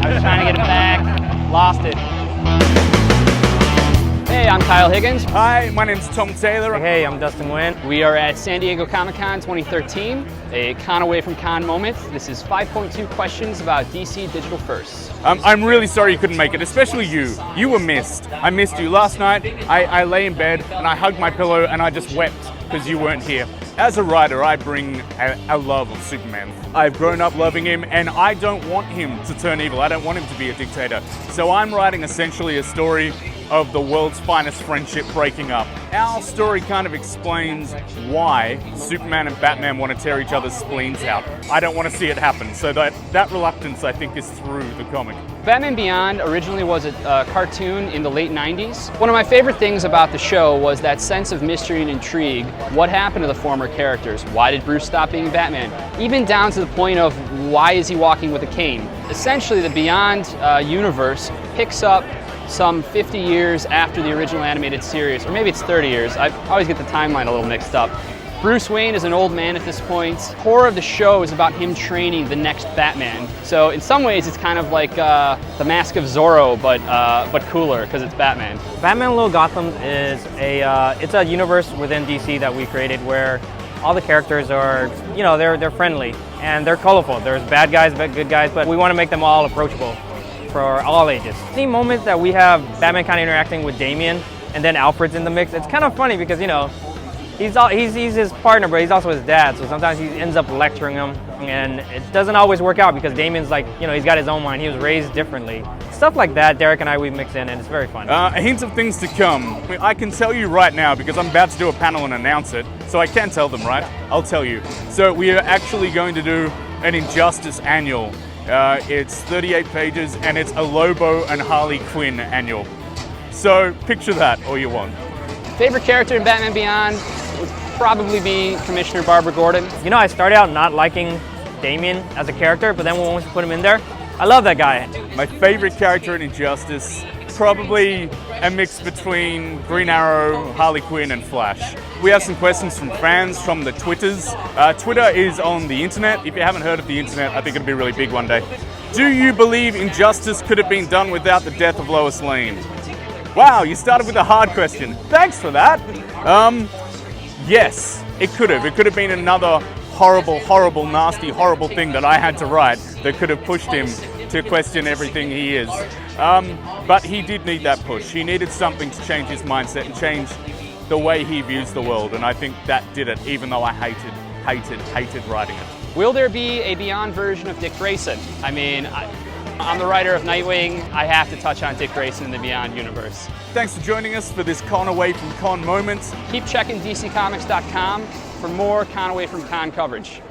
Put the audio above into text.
I was trying to get it back, lost it. Hey, I'm Kyle Higgins. Hi, my name's Tom Taylor. Hey, I'm Dustin Nguyen. We are at San Diego Comic-Con 2013, a con away from con moment. This is 5.2 questions about DC digital firsts. I'm really sorry you couldn't make it, especially you. You were missed. I missed you. Last night, I lay in bed and I hugged my pillow and I just wept because you weren't here. As a writer, I bring a love of Superman. I've grown up loving him and I don't want him to turn evil. I don't want him to be a dictator. So I'm writing essentially a story of the world's finest friendship breaking up. Our story kind of explains why Superman and Batman want to tear each other's spleens out. I don't want to see it happen, so that reluctance, I think, is through the comic. Batman Beyond originally was a cartoon in the late 90s. One of my favorite things about the show was that sense of mystery and intrigue. What happened to the former characters? Why did Bruce stop being Batman? Even down to the point of why is he walking with a cane? Essentially, the Beyond universe picks up some 50 years after the original animated series, or maybe it's 30 years. I always get the timeline a little mixed up. Bruce Wayne is an old man at this point. The core of the show is about him training the next Batman. So in some ways it's kind of like the Mask of Zorro, but cooler because it's Batman. Batman Little Gotham is it's a universe within DC that we created where all the characters are, you know, they're friendly and they're colorful. There's bad guys, good guys, but we want to make them all approachable for all ages. Any moment that we have Batman kind of interacting with Damian and then Alfred's in the mix, it's kind of funny because, you know, he's his partner, but he's also his dad, so sometimes he ends up lecturing him, and it doesn't always work out because Damian's like, you know, he's got his own mind, he was raised differently. Stuff like that, Derek and I, we mix in, and it's very fun. A hint of things to come. I can tell you right now because I'm about to do a panel and announce it, so I can tell them, right? I'll tell you. So we are actually going to do an Injustice annual. It's 38 pages and it's a Lobo and Harley Quinn annual. So picture that all you want. Favorite character in Batman Beyond would probably be Commissioner Barbara Gordon. You know, I started out not liking Damian as a character, but then once you put him in there, I love that guy. My favorite character in Injustice, probably a mix between Green Arrow, Harley Quinn, and Flash. We have some questions from fans from the Twitters. Twitter is on the internet. If you haven't heard of the internet, I think it'll be really big one day. Do you believe Injustice could have been done without the death of Lois Lane? Wow, you started with a hard question. Thanks for that. Yes, it could have. It could have been another horrible, nasty, horrible thing that I had to write that could have pushed him to question everything he is. But he did need that push. He needed something to change his mindset and change the way he views the world, and I think that did it, even though I hated writing it. Will there be a Beyond version of Dick Grayson? I mean, I'm the writer of Nightwing. I have to touch on Dick Grayson in the Beyond universe. Thanks for joining us for this Con Away from Con moments. Keep checking DCComics.com for more Con Away from Con coverage.